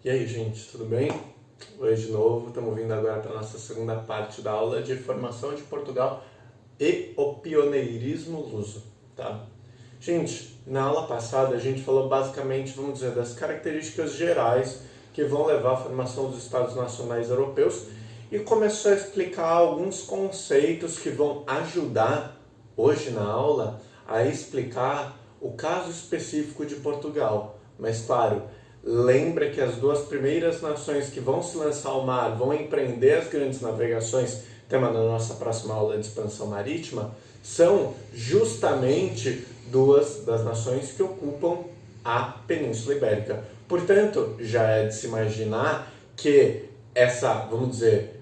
E aí, gente, tudo bem? Oi de novo, estamos vindo agora para a nossa segunda parte da aula de formação de Portugal e o pioneirismo luso, tá? Gente, na aula passada a gente falou basicamente, vamos dizer, das características gerais que vão levar à formação dos Estados Nacionais Europeus e começou a explicar alguns conceitos que vão ajudar hoje na aula a explicar o caso específico de Portugal. Mas claro, lembra que as duas primeiras nações que vão se lançar ao mar, vão empreender as grandes navegações, tema da nossa próxima aula de expansão marítima, são justamente duas das nações que ocupam a Península Ibérica. Portanto, já é de se imaginar que essa, vamos dizer,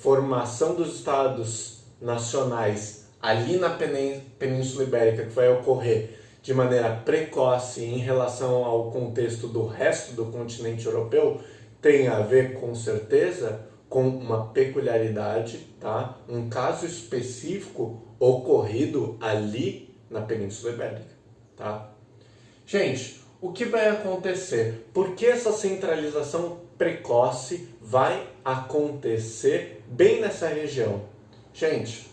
formação dos Estados nacionais ali na Península Ibérica, que vai ocorrer de maneira precoce em relação ao contexto do resto do continente europeu, tem a ver com certeza com uma peculiaridade, tá? Um caso específico ocorrido ali na Península Ibérica, tá? Gente, o que vai acontecer? Por que essa centralização precoce vai acontecer bem nessa região? Gente,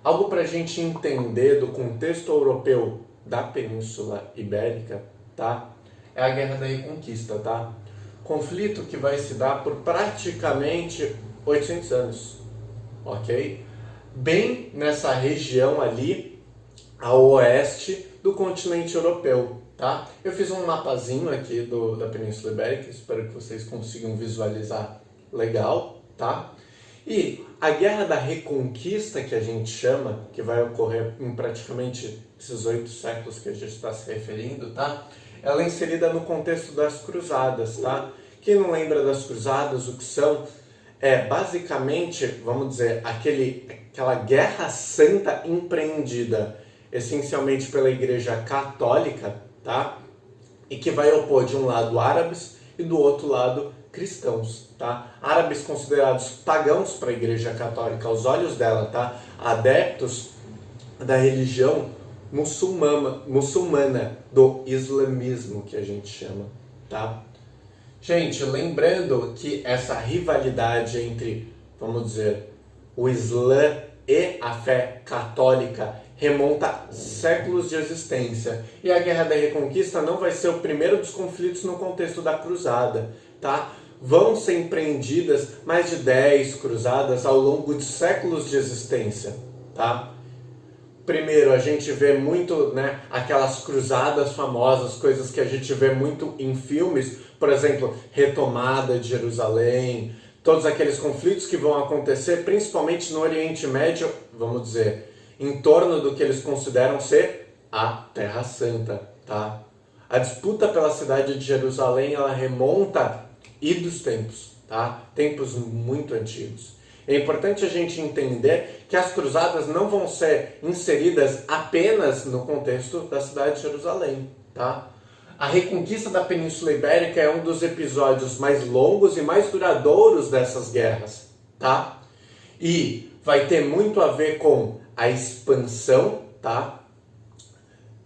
algo para a gente entender do contexto europeu da Península Ibérica, tá? É a Guerra da Reconquista, tá? Conflito que vai se dar por praticamente 800 anos, ok? Bem nessa região ali, a oeste do continente europeu, tá? Eu fiz um mapazinho aqui da Península Ibérica, espero que vocês consigam visualizar legal, tá? E a Guerra da Reconquista, que a gente chama, que vai ocorrer em praticamente esses 8 séculos que a gente está se referindo, tá? Ela é inserida no contexto das cruzadas, tá? Quem não lembra das cruzadas, o que são? É basicamente, vamos dizer, aquela guerra santa empreendida essencialmente pela Igreja Católica, tá? E que vai opor de um lado árabes e do outro lado cristãos, tá? Árabes considerados pagãos para a Igreja Católica aos olhos dela, tá? Adeptos da religião muçulmana, do islamismo que a gente chama, tá? Gente, lembrando que essa rivalidade entre, vamos dizer, o Islã e a fé católica remonta a séculos de existência. E a Guerra da Reconquista não vai ser o primeiro dos conflitos no contexto da cruzada, tá? Vão ser empreendidas mais de 10 cruzadas ao longo de séculos de existência, tá? Primeiro, a gente vê muito, né, aquelas cruzadas famosas, coisas que a gente vê muito em filmes, por exemplo, retomada de Jerusalém, todos aqueles conflitos que vão acontecer, principalmente no Oriente Médio, vamos dizer, em torno do que eles consideram ser a Terra Santa, tá? A disputa pela cidade de Jerusalém, ela remonta dos tempos, tá? Tempos muito antigos. É importante a gente entender que as cruzadas não vão ser inseridas apenas no contexto da cidade de Jerusalém, tá? A reconquista da Península Ibérica é um dos episódios mais longos e mais duradouros dessas guerras, tá? E vai ter muito a ver com a expansão, tá?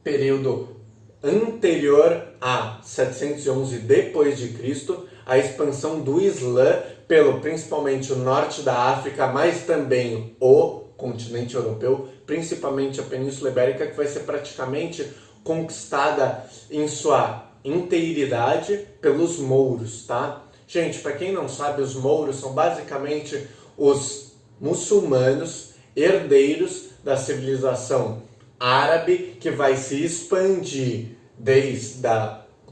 Período anterior a 711 depois de Cristo, a expansão do Islã pelo principalmente o norte da África, mas também o continente europeu, principalmente a Península Ibérica, que vai ser praticamente conquistada em sua inteiridade pelos mouros, tá? Gente, para quem não sabe, os mouros são basicamente os muçulmanos herdeiros da civilização árabe que vai se expandir desde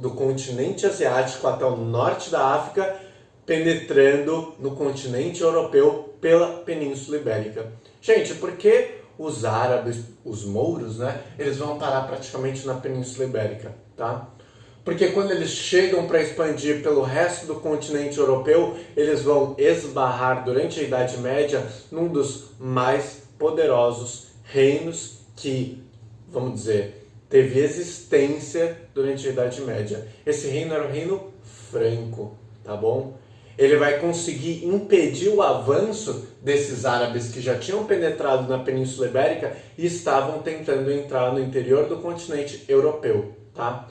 do continente asiático até o norte da África, penetrando no continente europeu pela Península Ibérica. Gente, por que os árabes, os mouros, né, eles vão parar praticamente na Península Ibérica, tá? Porque quando eles chegam para expandir pelo resto do continente europeu, eles vão esbarrar durante a Idade Média num dos mais poderosos reinos que, vamos dizer, teve existência durante a Idade Média. Esse reino era o Reino Franco, tá bom? Ele vai conseguir impedir o avanço desses árabes que já tinham penetrado na Península Ibérica e estavam tentando entrar no interior do continente europeu, tá?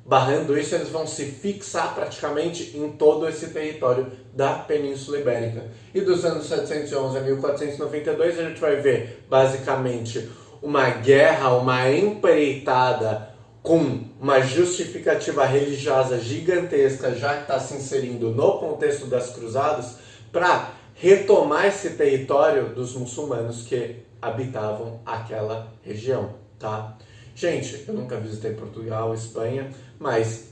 barrando isso, eles vão se fixar praticamente em todo esse território da Península Ibérica. E dos anos 711 a 1492 a gente vai ver basicamente uma guerra, uma empreitada com uma justificativa religiosa gigantesca, já que está se inserindo no contexto das cruzadas, para retomar esse território dos muçulmanos que habitavam aquela região, tá? Gente, eu nunca visitei Portugal, Espanha, mas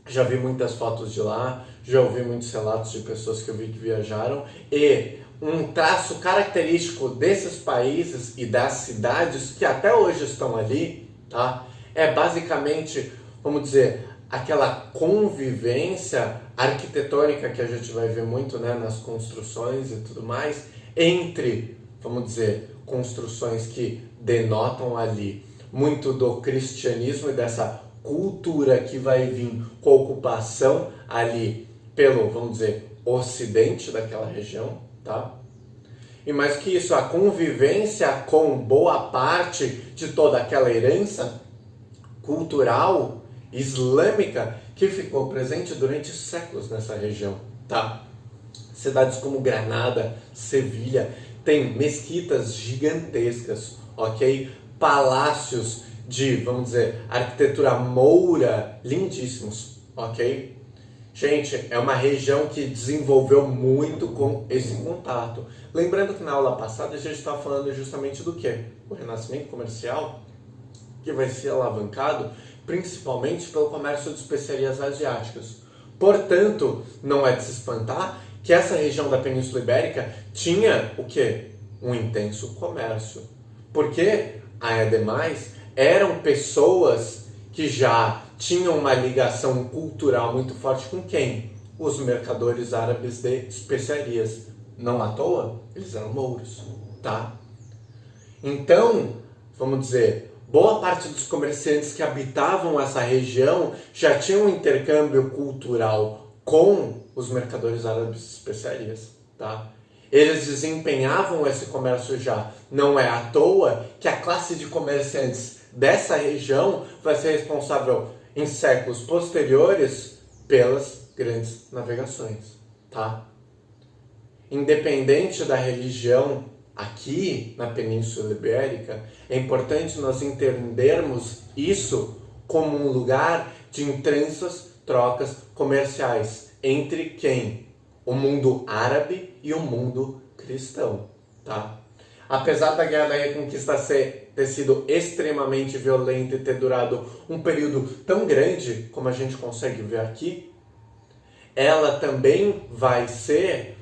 já vi muitas fotos de lá, já ouvi muitos relatos de pessoas que eu vi que viajaram, e um traço característico desses países e das cidades que até hoje estão ali, tá? É basicamente, vamos dizer, aquela convivência arquitetônica que a gente vai ver muito, né, nas construções e tudo mais, entre, vamos dizer, construções que denotam ali muito do cristianismo e dessa cultura que vai vir com a ocupação ali pelo, vamos dizer, ocidente daquela região, tá? E mais que isso, a convivência com boa parte de toda aquela herança cultural islâmica que ficou presente durante séculos nessa região, tá? Cidades como Granada, Sevilha, tem mesquitas gigantescas, ok? Palácios de, vamos dizer, arquitetura moura lindíssimos, ok? Gente, é uma região que desenvolveu muito com esse contato. Lembrando que na aula passada a gente estava falando justamente do quê? O renascimento comercial, que vai ser alavancado principalmente pelo comércio de especiarias asiáticas. Portanto, não é de se espantar que essa região da Península Ibérica tinha o quê? Um intenso comércio. Porque, ademais, eram pessoas que já tinham uma ligação cultural muito forte com quem? Os mercadores árabes de especiarias. Não à toa, eles eram mouros, tá? Então, vamos dizer, boa parte dos comerciantes que habitavam essa região já tinham um intercâmbio cultural com os mercadores árabes de especiarias, tá? Eles desempenhavam esse comércio já. Não é à toa que a classe de comerciantes dessa região vai ser responsável em séculos posteriores pelas grandes navegações, tá? Independente da religião aqui na Península Ibérica, é importante nós entendermos isso como um lugar de intensas trocas comerciais entre quem? O mundo árabe e o mundo cristão, tá? Apesar da Guerra da Reconquista ter sido extremamente violenta e ter durado um período tão grande como a gente consegue ver aqui, ela também vai ser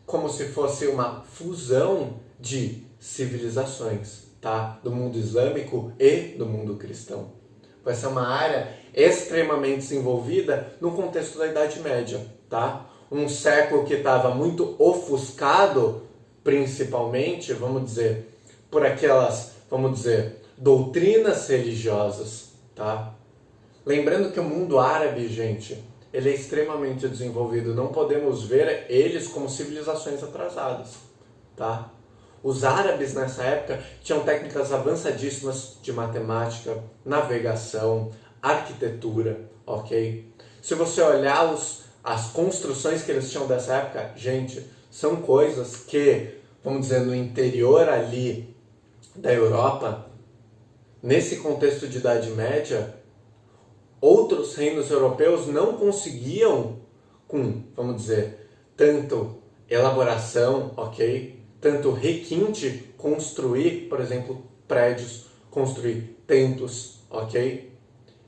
como se fosse uma fusão de civilizações, tá? Do mundo islâmico e do mundo cristão. Vai ser uma área extremamente desenvolvida no contexto da Idade Média, tá? Um século que estava muito ofuscado, principalmente, vamos dizer, por aquelas, vamos dizer, doutrinas religiosas, tá? Lembrando que o mundo árabe, gente, ele é extremamente desenvolvido. Não podemos ver eles como civilizações atrasadas, tá? Os árabes nessa época tinham técnicas avançadíssimas de matemática, navegação, arquitetura, ok? Se você olhar as construções que eles tinham dessa época, gente, são coisas que, vamos dizer, no interior ali da Europa, nesse contexto de Idade Média, outros reinos europeus não conseguiam com, vamos dizer, tanto elaboração, ok? Tanto requinte, construir, por exemplo, prédios, construir templos, ok?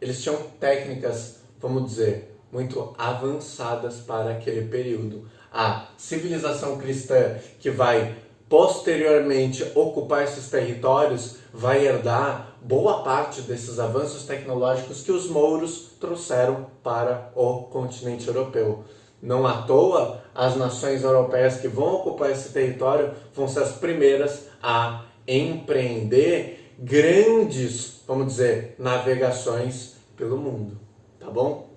Eles tinham técnicas, vamos dizer, muito avançadas para aquele período. A civilização cristã que vai posteriormente ocupar esses territórios vai herdar boa parte desses avanços tecnológicos que os mouros trouxeram para o continente europeu. Não à toa, as nações europeias que vão ocupar esse território vão ser as primeiras a empreender grandes, vamos dizer, navegações pelo mundo, tá bom?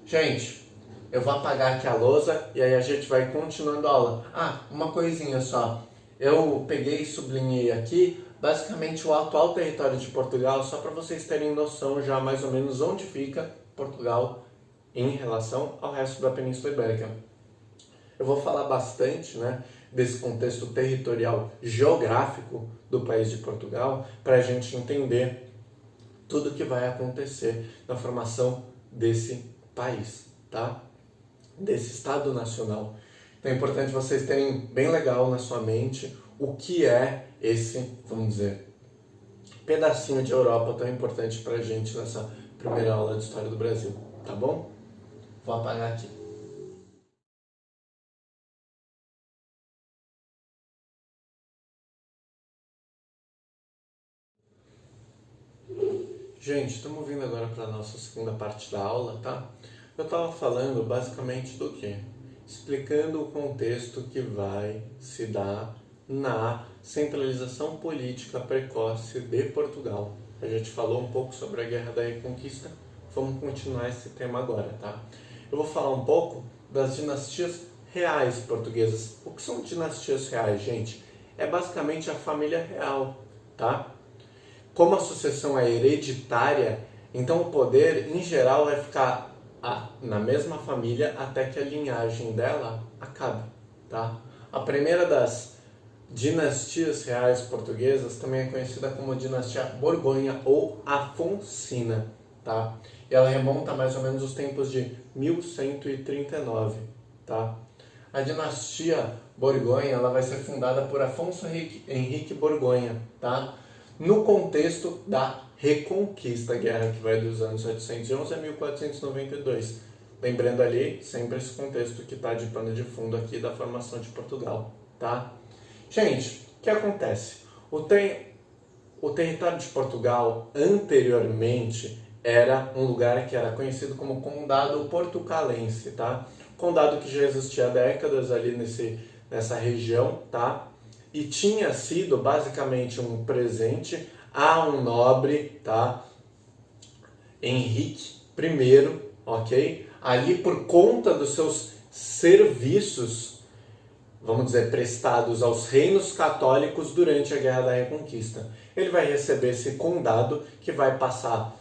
Gente, eu vou apagar aqui a lousa e aí a gente vai continuando a aula. Uma coisinha só. Eu peguei e sublinhei aqui basicamente o atual território de Portugal, só para vocês terem noção já mais ou menos onde fica Portugal em relação ao resto da Península Ibérica. Eu vou falar bastante, né, desse contexto territorial geográfico do país de Portugal para a gente entender tudo o que vai acontecer na formação desse país, tá? Desse Estado Nacional. Então é importante vocês terem bem legal na sua mente o que é esse, vamos dizer, pedacinho de Europa tão importante para a gente nessa primeira aula de História do Brasil, tá bom? Vou apagar aqui. Gente, estamos vindo agora para a nossa segunda parte da aula, tá? Eu estava falando basicamente do quê? Explicando o contexto que vai se dar na centralização política precoce de Portugal. A gente falou um pouco sobre a Guerra da Reconquista, vamos continuar esse tema agora, tá? Eu vou falar um pouco das dinastias reais portuguesas. O que são dinastias reais, gente? É basicamente a família real, tá? Como a sucessão é hereditária, então o poder, em geral, vai ficar na mesma família até que a linhagem dela acabe, tá? A primeira das dinastias reais portuguesas também é conhecida como dinastia Borgonha ou Afonsina, tá? E ela remonta mais ou menos os tempos de 1139, tá? A dinastia Borgonha ela vai ser fundada por Afonso Henrique Borgonha, tá? No contexto da Reconquista, guerra que vai dos anos 711 a 1492. Lembrando ali sempre esse contexto que está de pano de fundo aqui da formação de Portugal, tá? Gente, o que acontece? O território de Portugal anteriormente era um lugar que era conhecido como Condado Portucalense, tá? Condado que já existia há décadas ali nessa região, tá? E tinha sido basicamente um presente a um nobre, tá? Henrique I, ok? Ali por conta dos seus serviços, vamos dizer, prestados aos reinos católicos durante a Guerra da Reconquista. Ele vai receber esse condado que vai passar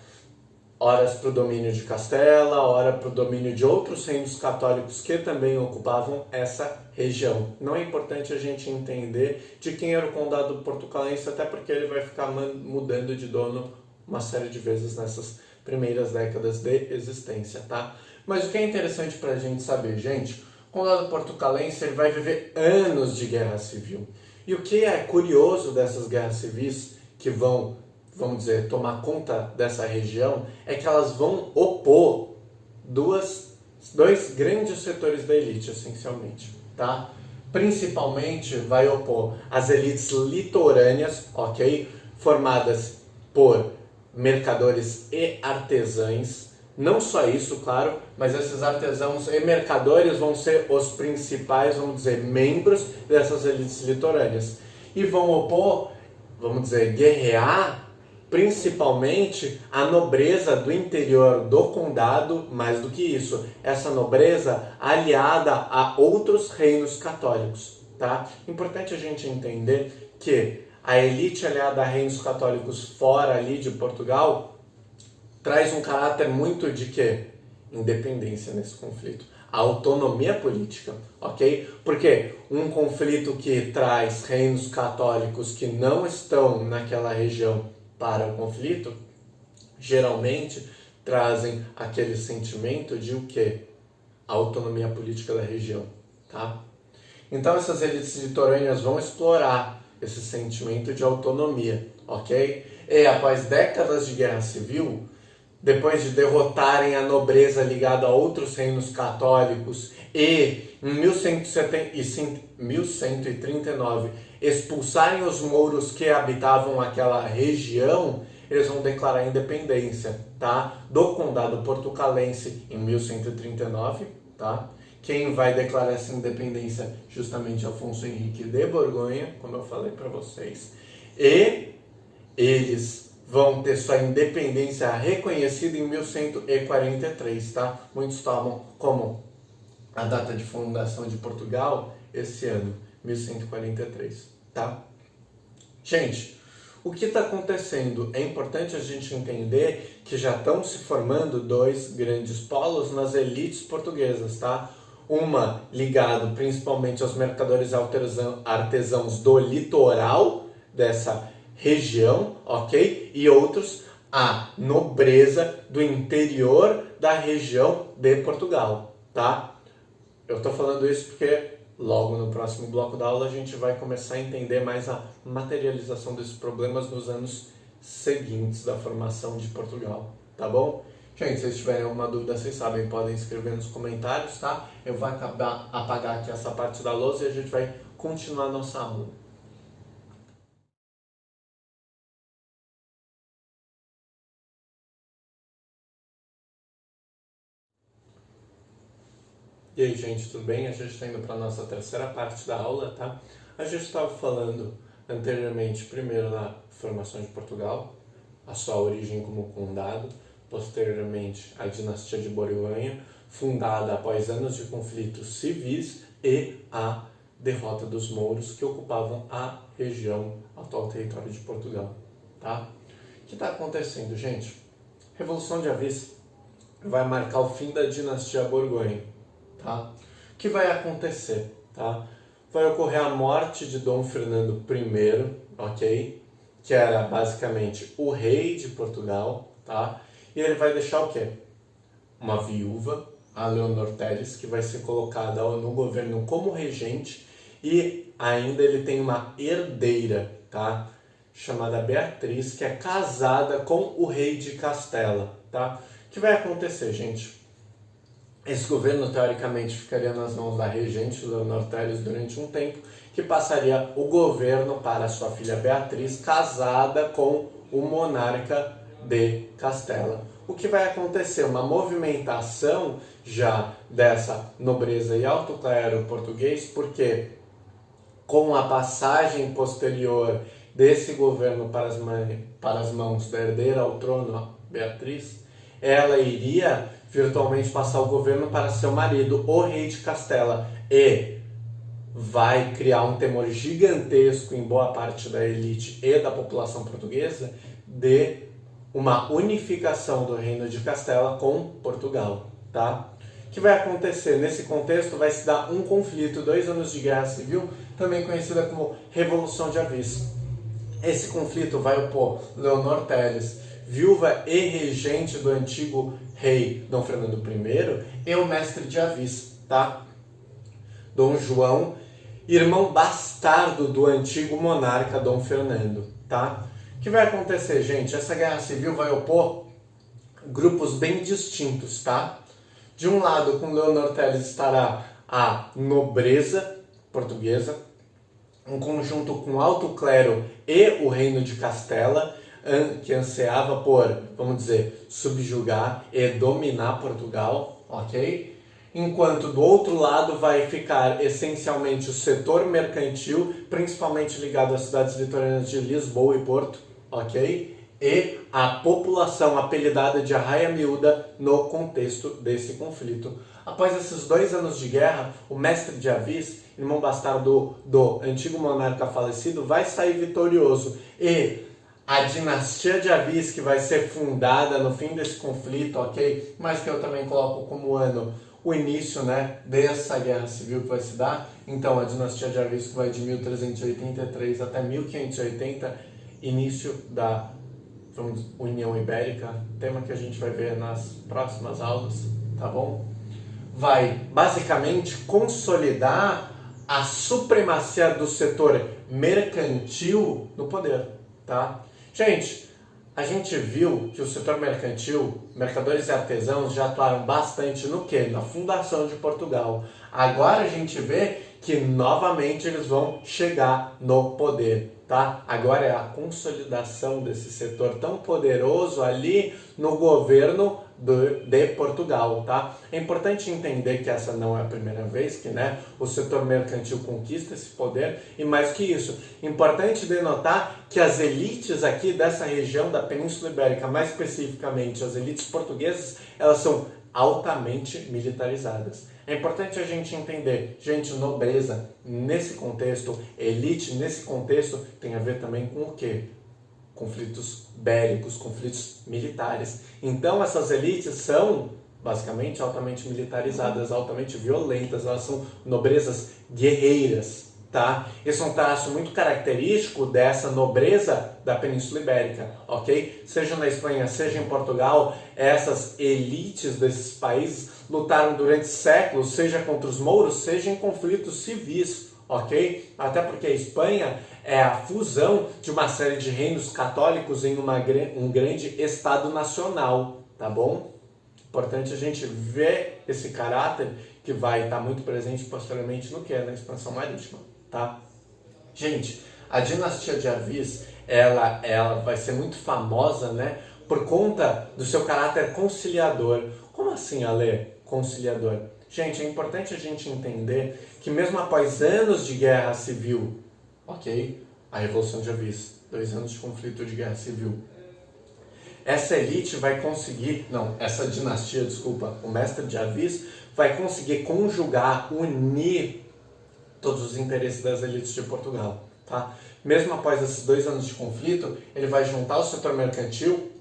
horas para o domínio de Castela, hora para o domínio de outros reinos católicos que também ocupavam essa região. Não é importante a gente entender de quem era o condado portucalense, até porque ele vai ficar mudando de dono uma série de vezes nessas primeiras décadas de existência, tá? Mas o que é interessante para a gente saber, gente, o condado portucalense ele vai viver anos de guerra civil. E o que é curioso dessas guerras civis que vamos dizer, tomar conta dessa região, é que elas vão opor dois grandes setores da elite, essencialmente, tá? Principalmente vai opor as elites litorâneas, ok? Formadas por mercadores e artesãos. Não só isso, claro, mas esses artesãos e mercadores vão ser os principais, vamos dizer, membros dessas elites litorâneas. E vão opor, vamos dizer, guerrear principalmente a nobreza do interior do condado, mais do que isso, essa nobreza aliada a outros reinos católicos, tá? Importante a gente entender que a elite aliada a reinos católicos fora ali de Portugal traz um caráter muito de quê? Independência nesse conflito. A autonomia política, ok? Porque um conflito que traz reinos católicos que não estão naquela região para o conflito, geralmente trazem aquele sentimento de o quê? A autonomia política da região, tá? Então essas elites litorâneas vão explorar esse sentimento de autonomia, ok? E após décadas de guerra civil, depois de derrotarem a nobreza ligada a outros reinos católicos e em 1139 expulsarem os mouros que habitavam aquela região, eles vão declarar a independência, tá? Do condado portucalense em 1139, tá? Quem vai declarar essa independência justamente Afonso Henrique de Borgonha, como eu falei para vocês. E eles vão ter sua independência reconhecida em 1143, tá? Muitos tomam como a data de fundação de Portugal esse ano, 1143, tá? Gente, O que está acontecendo? É importante a gente entender que já estão se formando dois grandes polos nas elites portuguesas, tá? Uma ligado principalmente aos mercadores artesãos do litoral dessa região, ok? E outros a nobreza do interior da região de Portugal, tá? Eu estou falando isso porque logo no próximo bloco da aula a gente vai começar a entender mais a materialização desses problemas nos anos seguintes da formação de Portugal, tá bom? Gente, se vocês tiverem alguma dúvida, vocês sabem, podem escrever nos comentários, tá? Eu vou apagar aqui essa parte da lousa e a gente vai continuar a nossa aula. E aí, gente, tudo bem? A gente está indo para a nossa terceira parte da aula, tá? A gente estava falando anteriormente, primeiro, na formação de Portugal, a sua origem como condado, posteriormente a dinastia de Borgonha, fundada após anos de conflitos civis, e a derrota dos mouros que ocupavam a região, atual território de Portugal, tá? O que está acontecendo, gente? Revolução de Avis vai marcar o fim da dinastia Borgonha, tá? O que vai acontecer, tá? Vai ocorrer a morte de Dom Fernando I, ok? Que era basicamente o rei de Portugal, tá? E ele vai deixar o quê? Uma viúva, a Leonor Teles, que vai ser colocada no governo como regente, e ainda ele tem uma herdeira, tá? Chamada Beatriz, que é casada com o rei de Castela, tá? O que vai acontecer, gente? Esse governo, teoricamente, ficaria nas mãos da regente Leonor Teles durante um tempo, que passaria o governo para sua filha Beatriz, casada com o monarca de Castela. O que vai acontecer? Uma movimentação já dessa nobreza e alto clero português, porque com a passagem posterior desse governo para as mãos da herdeira ao trono, Beatriz, ela iria virtualmente passar o governo para seu marido, o rei de Castela, e vai criar um temor gigantesco em boa parte da elite e da população portuguesa de uma unificação do reino de Castela com Portugal, tá? O que vai acontecer? Nesse contexto vai se dar um conflito, 2 anos de guerra civil, também conhecida como Revolução de Avis. Esse conflito vai opor Leonor Teles, viúva e regente do antigo rei Dom Fernando I, e o mestre de Avis, tá? Dom João, irmão bastardo do antigo monarca Dom Fernando, tá? O que vai acontecer, gente? Essa guerra civil vai opor grupos bem distintos, tá? De um lado, com Leonor Teles estará a nobreza portuguesa, um conjunto com alto clero e o reino de Castela, que ansiava por, vamos dizer, subjugar e dominar Portugal, ok? Enquanto do outro lado vai ficar essencialmente o setor mercantil, principalmente ligado às cidades litorâneas de Lisboa e Porto, ok? E a população apelidada de Arraia Miúda no contexto desse conflito. Após esses 2 anos de guerra, o mestre de Avis, irmão bastardo do antigo monarca falecido, vai sair vitorioso, e a dinastia de Avis, que vai ser fundada no fim desse conflito, ok? Mas que eu também coloco como ano o início, né, dessa guerra civil que vai se dar. Então, a dinastia de Avis, que vai de 1383 até 1580, início da União Ibérica, tema que a gente vai ver nas próximas aulas, tá bom? Vai basicamente consolidar a supremacia do setor mercantil no poder, tá? Gente, a gente viu que o setor mercantil, mercadores e artesãos já atuaram bastante no quê? Na fundação de Portugal. Agora a gente vê que novamente eles vão chegar no poder, tá? Agora é a consolidação desse setor tão poderoso ali no governo de Portugal, tá? É importante entender que essa não é a primeira vez que, né, o setor mercantil conquista esse poder, e mais que isso, importante denotar que as elites aqui dessa região da Península Ibérica, mais especificamente as elites portuguesas, elas são altamente militarizadas. É importante a gente entender, gente, nobreza nesse contexto, elite nesse contexto, tem a ver também com o quê? conflitos bélicos, conflitos militares. Então essas elites são basicamente altamente militarizadas, altamente violentas, elas são nobrezas guerreiras, tá? Esse é um traço muito característico dessa nobreza da Península Ibérica, ok? Seja na Espanha, seja em Portugal, essas elites desses países lutaram durante séculos, seja contra os mouros, seja em conflitos civis, ok? Até porque a Espanha é a fusão de uma série de reinos católicos em um grande Estado nacional, tá bom? Importante a gente ver esse caráter que vai estar muito presente posteriormente no que é na expansão marítima, tá? Gente, a dinastia de Avis, ela vai ser muito famosa, né, por conta do seu caráter conciliador. Como assim, Ale? Conciliador? Gente, é importante a gente entender que mesmo após anos de guerra civil, ok? A Revolução de Avis, 2 anos de conflito de guerra civil, essa elite vai conseguir, não, essa dinastia, desculpa, o mestre de Avis vai conseguir conjugar, unir todos os interesses das elites de Portugal, tá? Mesmo após esses 2 anos de conflito, ele vai juntar o setor mercantil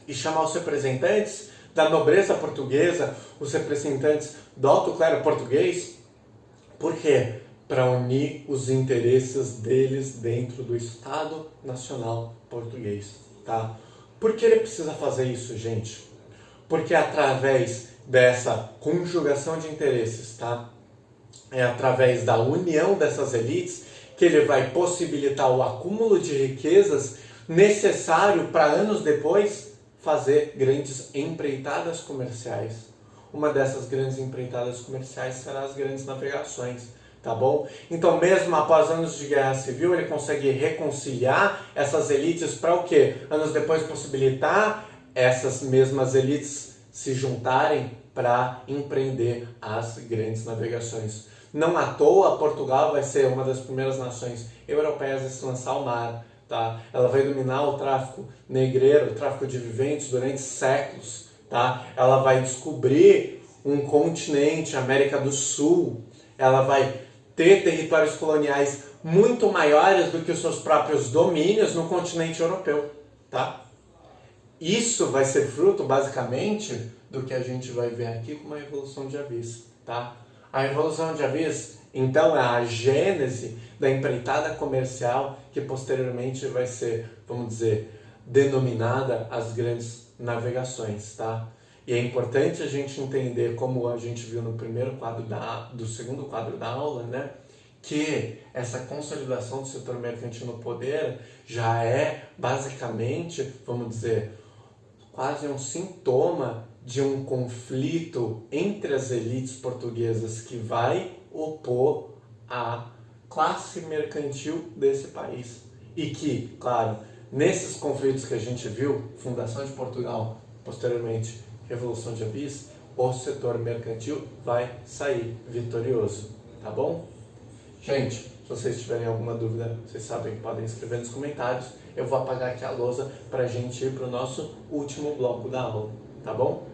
e chamar os representantes da nobreza portuguesa, os representantes do alto clero português. Por quê? Para unir os interesses deles dentro do Estado Nacional Português, tá? Por que ele precisa fazer isso, gente? Porque através dessa conjugação de interesses, tá? É através da união dessas elites que ele vai possibilitar o acúmulo de riquezas necessário para anos depois fazer grandes empreitadas comerciais. Uma dessas grandes empreitadas comerciais será as grandes navegações, tá bom? Então, mesmo após anos de guerra civil, ele consegue reconciliar essas elites para o quê? Anos depois possibilitar essas mesmas elites se juntarem para empreender as grandes navegações. Não à toa, Portugal vai ser uma das primeiras nações europeias a se lançar ao mar, tá? Ela vai dominar o tráfico negreiro, o tráfico de viventes durante séculos, tá? Ela vai descobrir um continente, América do Sul, ela vai ter territórios coloniais muito maiores do que os seus próprios domínios no continente europeu, tá? Isso vai ser fruto, basicamente, do que a gente vai ver aqui como a Revolução de Avis, tá? A Revolução de Avis, então, é a gênese da empreitada comercial que posteriormente vai ser, vamos dizer, denominada as grandes navegações, tá? E é importante a gente entender, como a gente viu no primeiro quadro do segundo quadro da aula, né? Que essa consolidação do setor mercantil no poder já é basicamente, vamos dizer, quase um sintoma de um conflito entre as elites portuguesas que vai opor a classe mercantil desse país. E que, claro, nesses conflitos que a gente viu, fundação de Portugal, posteriormente Revolução de Avis, o setor mercantil vai sair vitorioso, tá bom? Gente, se vocês tiverem alguma dúvida, vocês sabem que podem escrever nos comentários. Eu vou apagar aqui a lousa para a gente ir para o nosso último bloco da aula, tá bom?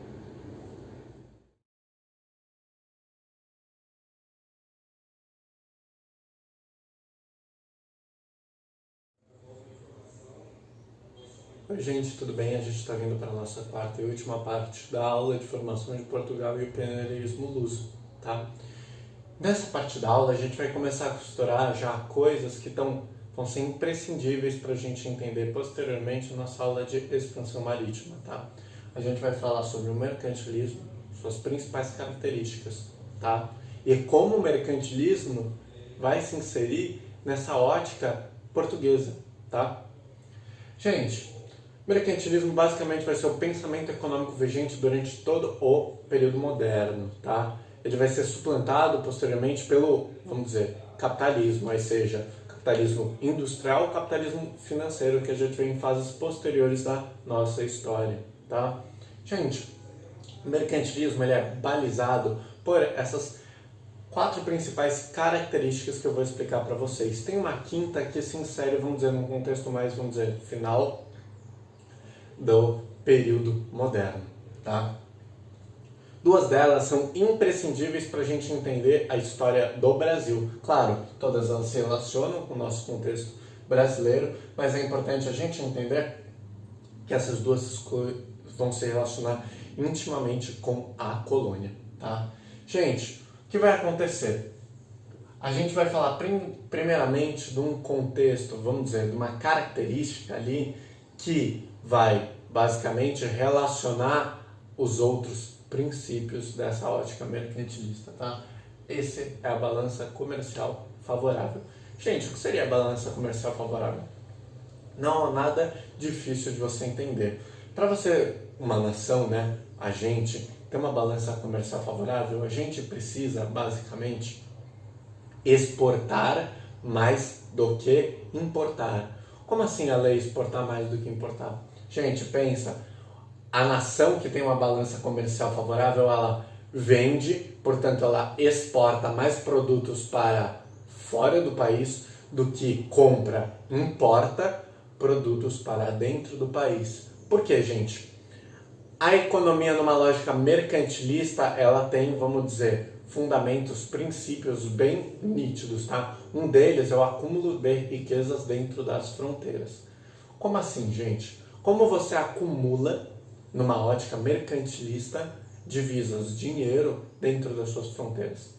Oi, gente, tudo bem? A gente está vindo para a nossa quarta e última parte da aula de formação de Portugal e o pioneirismo luso, tá? Nessa parte da aula, a gente vai começar a costurar já coisas que vão ser imprescindíveis para a gente entender posteriormente a nossa aula de expansão marítima, tá? A gente vai falar sobre o mercantilismo, suas principais características, tá? E como o mercantilismo vai se inserir nessa ótica portuguesa, tá? Gente, mercantilismo basicamente vai ser o pensamento econômico vigente durante todo o período moderno, tá? Ele vai ser suplantado posteriormente pelo, vamos dizer, capitalismo, ou seja, capitalismo industrial, capitalismo financeiro, que a gente vê em fases posteriores da nossa história, tá? Gente, o mercantilismo ele é balizado por essas 4 principais características que eu vou explicar para vocês. Tem uma quinta que se insere, vamos dizer, num contexto mais, vamos dizer, final do período moderno, tá? 2 delas são imprescindíveis para a gente entender a história do Brasil. Claro, todas elas se relacionam com o nosso contexto brasileiro, mas é importante a gente entender que essas duas coisas vão se relacionar intimamente com a colônia, tá? Gente, o que vai acontecer? A gente vai falar primeiramente de um contexto, vamos dizer, de uma característica ali que vai basicamente relacionar os outros princípios dessa ótica mercantilista, tá? Esse é a balança comercial favorável. Gente, o que seria a balança comercial favorável? Não é nada difícil de você entender. Para você, uma nação, né, a gente ter uma balança comercial favorável, a gente precisa basicamente exportar mais do que importar. Como assim a lei exportar mais do que importar? Gente, pensa, a nação que tem uma balança comercial favorável, ela vende, portanto ela exporta mais produtos para fora do país do que compra, importa produtos para dentro do país. Por quê, gente? A economia numa lógica mercantilista, ela tem, vamos dizer, fundamentos, princípios bem nítidos, tá? Um deles é o acúmulo de riquezas dentro das fronteiras. Como assim, gente? Como você acumula, numa ótica mercantilista, divisas, dinheiro dentro das suas fronteiras?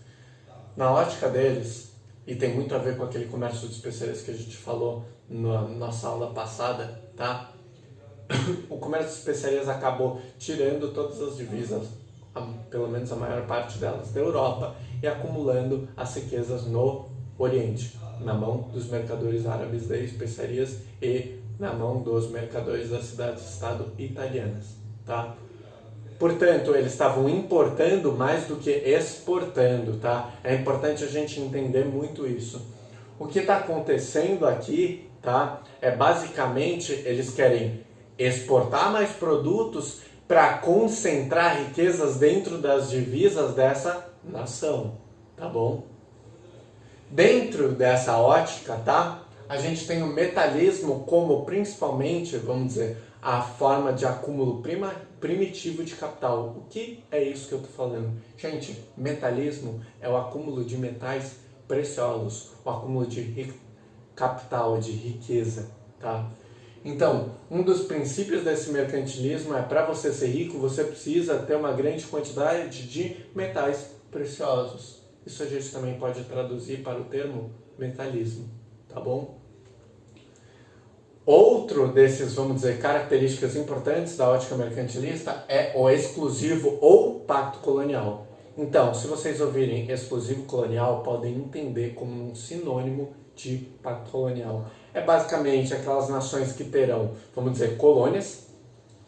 Na ótica deles, e tem muito a ver com aquele comércio de especiarias que a gente falou na nossa aula passada, tá? O comércio de especiarias acabou tirando todas as divisas, pelo menos a maior parte delas, da Europa e acumulando as riquezas no Oriente, na mão dos mercadores árabes de especiarias e na mão dos mercadores das cidades-estado italianas, tá? Portanto, eles estavam importando mais do que exportando, tá? É importante a gente entender muito isso. O que está acontecendo aqui, tá? É basicamente eles querem exportar mais produtos para concentrar riquezas dentro das divisas dessa nação, tá bom? Dentro dessa ótica, tá? A gente tem o metalismo como principalmente, vamos dizer, a forma de acúmulo primitivo de capital. O que é isso que eu estou falando? Gente, metalismo é o acúmulo de metais preciosos, o acúmulo de capital, de riqueza, tá? Então, um dos princípios desse mercantilismo é para você ser rico, você precisa ter uma grande quantidade de metais preciosos. Isso a gente também pode traduzir para o termo metalismo, tá bom? Outro desses, vamos dizer, características importantes da ótica mercantilista é o exclusivo ou pacto colonial. Então, se vocês ouvirem exclusivo colonial, podem entender como um sinônimo de pacto colonial. É basicamente aquelas nações que terão, vamos dizer, colônias,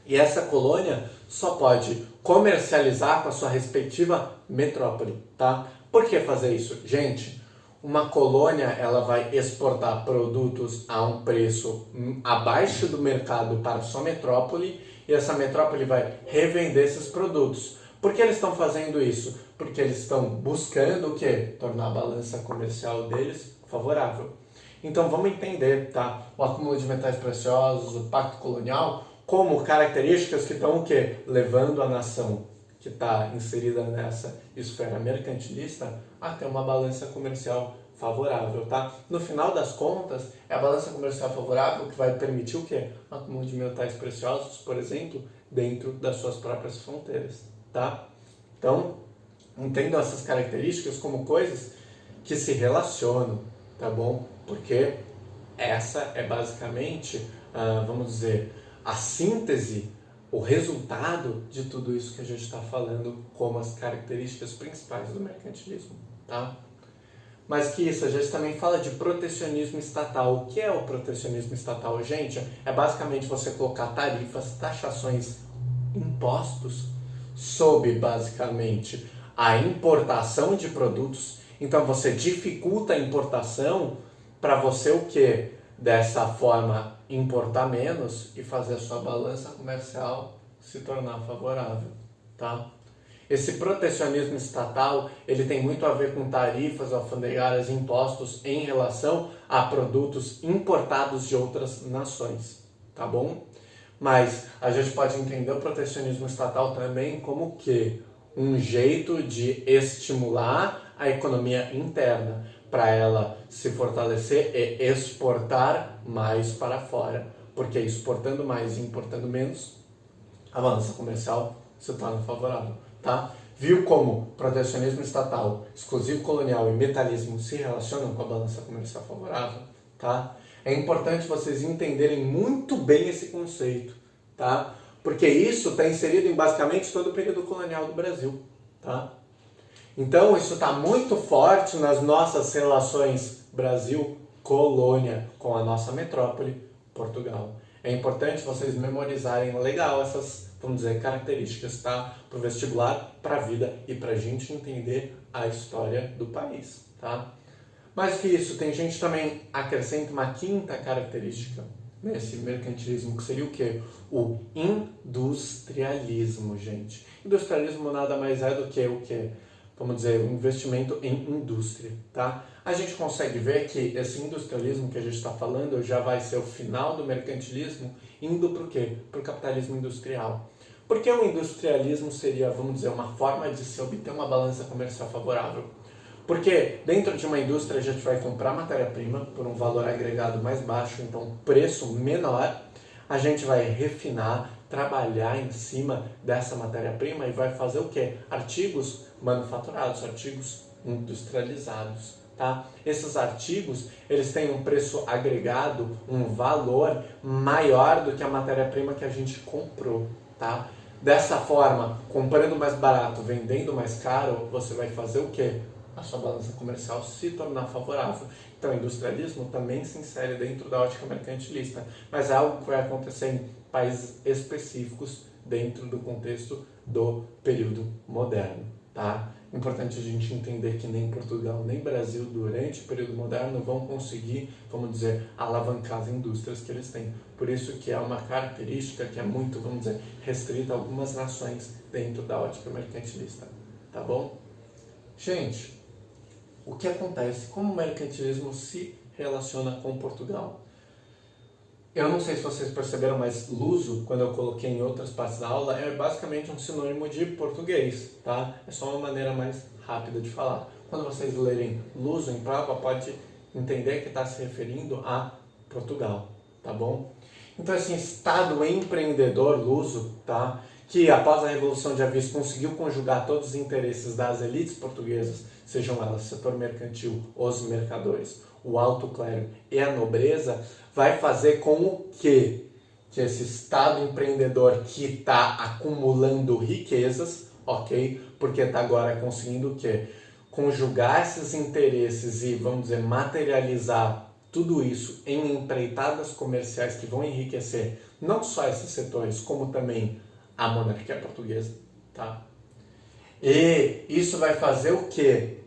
e essa colônia só pode comercializar com a sua respectiva metrópole, tá? Por que fazer isso? Gente, uma colônia, ela vai exportar produtos a um preço abaixo do mercado para sua metrópole, e essa metrópole vai revender esses produtos. Por que eles estão fazendo isso? Porque eles estão buscando o quê? Tornar a balança comercial deles favorável. Então vamos entender, tá? O acúmulo de metais preciosos, o pacto colonial, como características que estão o quê? Levando a nação que está inserida nessa esfera mercantilista a ter uma balança comercial favorável, tá? No final das contas, é a balança comercial favorável que vai permitir o quê? O acúmulo de metais preciosos, por exemplo, dentro das suas próprias fronteiras, tá? Então, entendam essas características como coisas que se relacionam, tá bom? Porque essa é basicamente, vamos dizer, a síntese, o resultado de tudo isso que a gente está falando como as características principais do mercantilismo, tá? Mas que isso, a gente também fala de protecionismo estatal. O que é o protecionismo estatal, gente? É basicamente você colocar tarifas, taxações, impostos sobre, basicamente, a importação de produtos. Então, você dificulta a importação para você o quê? Dessa forma, importar menos e fazer a sua balança comercial se tornar favorável, tá? Esse protecionismo estatal, ele tem muito a ver com tarifas alfandegárias e impostos em relação a produtos importados de outras nações, tá bom? Mas a gente pode entender o protecionismo estatal também como que um jeito de estimular a economia interna. para ela se fortalecer e exportar mais para fora, porque exportando mais e importando menos, a balança comercial se torna favorável, tá? Viu como protecionismo estatal, exclusivo colonial e metalismo se relacionam com a balança comercial favorável, tá? É importante vocês entenderem muito bem esse conceito, tá? Porque isso está inserido em basicamente todo o período colonial do Brasil, tá? Então isso está muito forte nas nossas relações Brasil-colônia com a nossa metrópole, Portugal. É importante vocês memorizarem legal essas, vamos dizer, características, tá? Para o vestibular, para a vida e para a gente entender a história do país, tá? Mais que isso, tem gente também acrescenta uma quinta característica nesse mercantilismo, que seria o quê? O industrialismo, gente. Industrialismo nada mais é do que o quê? Vamos dizer, o investimento em indústria, tá? A gente consegue ver que esse industrialismo que a gente está falando já vai ser o final do mercantilismo, indo para o quê? Para o capitalismo industrial. Porque o industrialismo seria, vamos dizer, uma forma de se obter uma balança comercial favorável. Porque dentro de uma indústria a gente vai comprar matéria-prima por um valor agregado mais baixo, então preço menor, a gente vai refinar, trabalhar em cima dessa matéria-prima e vai fazer o quê? Artigos manufaturados, artigos industrializados, tá? Esses artigos, eles têm um preço agregado, um valor maior do que a matéria-prima que a gente comprou, tá? Dessa forma, comprando mais barato, vendendo mais caro, você vai fazer o quê? A sua balança comercial se tornar favorável. Então, o industrialismo também se insere dentro da ótica mercantilista, mas é algo que vai acontecer em países específicos dentro do contexto do período moderno, tá? Importante a gente entender que nem Portugal nem Brasil, durante o período moderno, vão conseguir, vamos dizer, alavancar as indústrias que eles têm. Por isso que é uma característica que é muito, vamos dizer, restrita a algumas nações dentro da ótica mercantilista, tá bom? Gente, o que acontece? Como o mercantilismo se relaciona com Portugal? Eu não sei se vocês perceberam, mas luso, quando eu coloquei em outras partes da aula, é basicamente um sinônimo de português, tá? É só uma maneira mais rápida de falar. Quando vocês lerem luso em prova, pode entender que está se referindo a Portugal, tá bom? Então, assim, Estado empreendedor luso, tá? Que após a Revolução de Avis conseguiu conjugar todos os interesses das elites portuguesas, sejam elas setor mercantil, os mercadores, o alto clero e a nobreza, vai fazer com o quê? Que esse Estado empreendedor que está acumulando riquezas, ok? Porque está agora conseguindo o quê? Conjugar esses interesses e, vamos dizer, materializar tudo isso em empreitadas comerciais que vão enriquecer não só esses setores, como também a monarquia portuguesa, tá? E isso vai fazer o quê?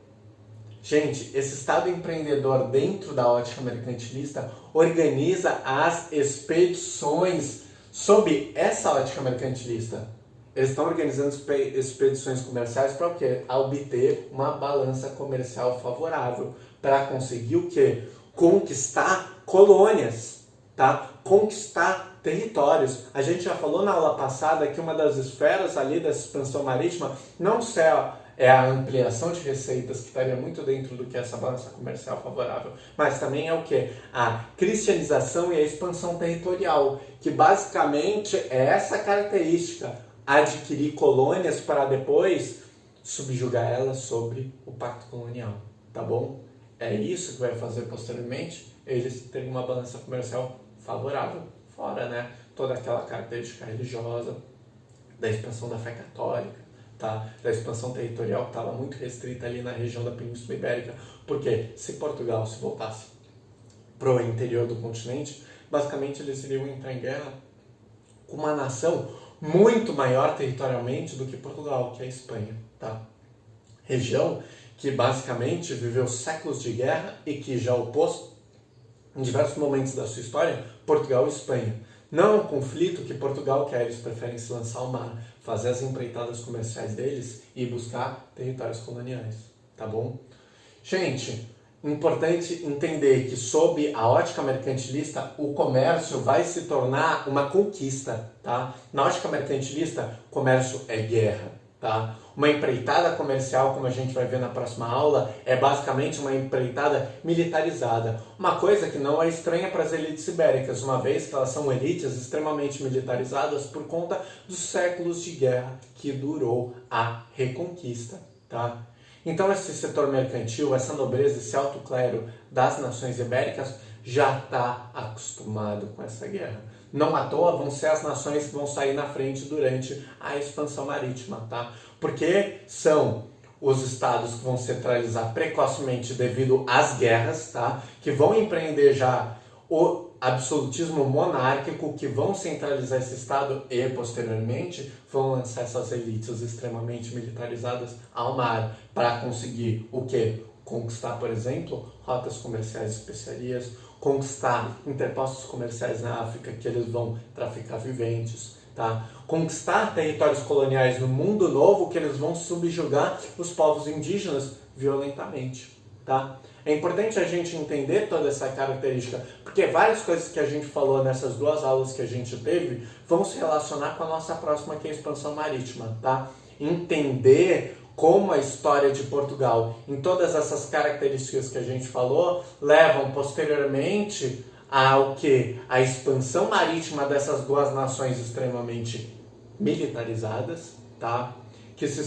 Gente, esse Estado empreendedor dentro da ótica mercantilista organiza as expedições sob essa ótica mercantilista. Eles estão organizando expedições comerciais para o quê? A obter uma balança comercial favorável, para conseguir o quê? Conquistar colônias, tá? Conquistar territórios. A gente já falou na aula passada que uma das esferas ali dessa expansão marítima não só é a ampliação de receitas, que estaria muito dentro do que é essa balança comercial favorável, mas também é o que? A cristianização e a expansão territorial, que basicamente é essa característica, adquirir colônias para depois subjugar elas sobre o pacto colonial, tá bom? É isso que vai fazer posteriormente eles terem uma balança comercial favorável, fora, né, toda aquela característica religiosa, da expansão da fé católica, tá? Da expansão territorial que estava muito restrita ali na região da Península Ibérica, porque se Portugal se voltasse para o interior do continente, basicamente eles iriam entrar em guerra com uma nação muito maior territorialmente do que Portugal, que é a Espanha, tá? Região que basicamente viveu séculos de guerra e que já opôs, em diversos momentos da sua história, Portugal e Espanha. Não é um conflito que Portugal quer, eles preferem se lançar ao mar, fazer as empreitadas comerciais deles e buscar territórios coloniais, tá bom? Gente, importante entender que sob a ótica mercantilista, o comércio vai se tornar uma conquista, tá? Na ótica mercantilista, comércio é guerra, tá? Uma empreitada comercial, como a gente vai ver na próxima aula, é basicamente uma empreitada militarizada. Uma coisa que não é estranha para as elites ibéricas, uma vez que elas são elites extremamente militarizadas por conta dos séculos de guerra que durou a Reconquista, tá? Então esse setor mercantil, essa nobreza, esse alto clero das nações ibéricas já está acostumado com essa guerra. Não à toa vão ser as nações que vão sair na frente durante a expansão marítima, tá? Porque são os estados que vão centralizar precocemente devido às guerras, tá? Que vão empreender já o absolutismo monárquico, que vão centralizar esse estado e, posteriormente, vão lançar essas elites extremamente militarizadas ao mar para conseguir o quê? Conquistar, por exemplo, rotas comerciais de especiarias, conquistar interpostos comerciais na África que eles vão traficar viventes, tá? Conquistar territórios coloniais no mundo novo que eles vão subjugar os povos indígenas violentamente, tá? É importante a gente entender toda essa característica, porque várias coisas que a gente falou nessas duas aulas que a gente teve vão se relacionar com a nossa próxima, que é a expansão marítima, tá? Entender como a história de Portugal, em todas essas características que a gente falou, levam posteriormente ao que? A expansão marítima dessas duas nações extremamente militarizadas, tá? Que se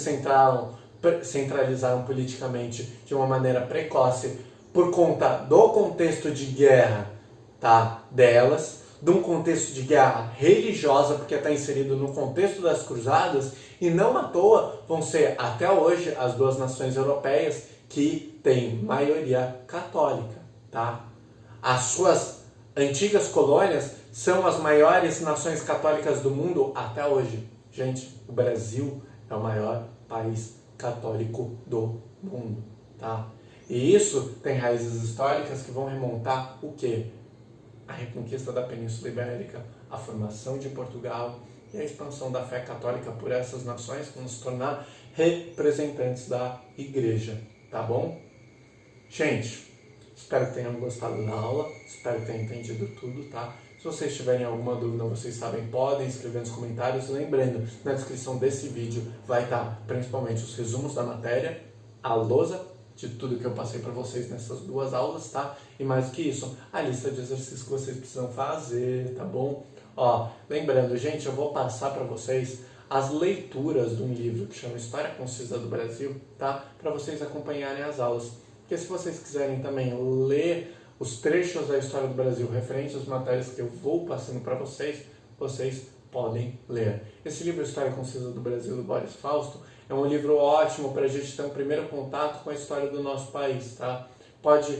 centralizaram politicamente de uma maneira precoce por conta do contexto de guerra, tá? Delas, de um contexto de guerra religiosa, porque está inserido no contexto das cruzadas, e não à toa vão ser, até hoje, as duas nações europeias que têm maioria católica, tá? As suas antigas colônias são as maiores nações católicas do mundo até hoje. Gente, o Brasil é o maior país católico do mundo, tá? E isso tem raízes históricas que vão remontar o quê? A reconquista da Península Ibérica, a formação de Portugal e a expansão da fé católica por essas nações que vão se tornar representantes da Igreja, tá bom? Gente, espero que tenham gostado da aula, espero que tenham entendido tudo, tá? Se vocês tiverem alguma dúvida, vocês sabem, podem escrever nos comentários. Lembrando, na descrição desse vídeo vai estar principalmente os resumos da matéria, a lousa de tudo que eu passei para vocês nessas duas aulas, tá? E mais do que isso, a lista de exercícios que vocês precisam fazer, tá bom? Ó, lembrando, gente, eu vou passar para vocês as leituras de um livro que chama História Concisa do Brasil, tá? Para vocês acompanharem as aulas. Porque se vocês quiserem também ler os trechos da história do Brasil referentes às matérias que eu vou passando para vocês, vocês podem ler. Esse livro, História Concisa do Brasil, do Boris Fausto, é um livro ótimo para a gente ter um primeiro contato com a história do nosso país, tá? Pode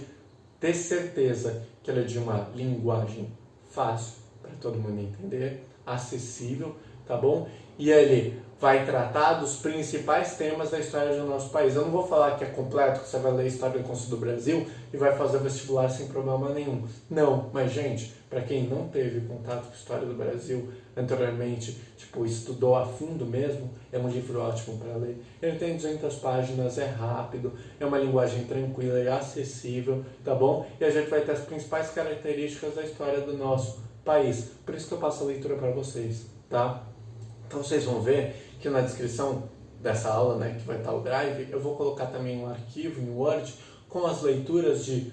ter certeza que ele é de uma linguagem fácil para todo mundo entender, acessível, tá bom? E ele vai tratar dos principais temas da história do nosso país. Eu não vou falar que é completo, que você vai ler a História do Concílio do Brasil e vai fazer vestibular sem problema nenhum. Não, mas gente, para quem não teve contato com a história do Brasil anteriormente, tipo, estudou a fundo mesmo, é um livro ótimo para ler. Ele tem 200 páginas, é rápido, é uma linguagem tranquila e acessível, tá bom? E a gente vai ter as principais características da história do nosso país. Por isso que eu passo a leitura para vocês, tá? Então vocês vão ver que na descrição dessa aula, né, que vai estar o Drive, eu vou colocar também um arquivo em Word com as leituras de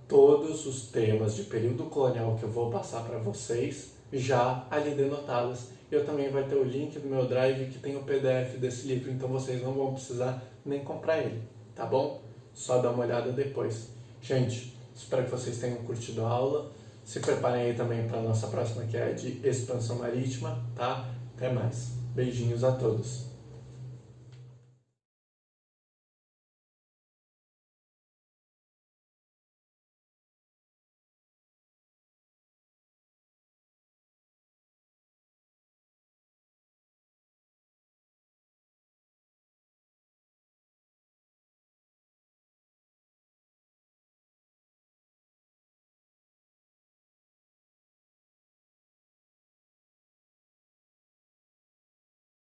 todos os temas de período colonial que eu vou passar para vocês, já ali denotadas. Eu também vai ter o link do meu Drive que tem o PDF desse livro, então vocês não vão precisar nem comprar ele, tá bom? Só dá uma olhada depois. Gente, espero que vocês tenham curtido a aula. Se preparem aí também para a nossa próxima, que é de expansão marítima, tá? Até mais. Beijinhos a todos.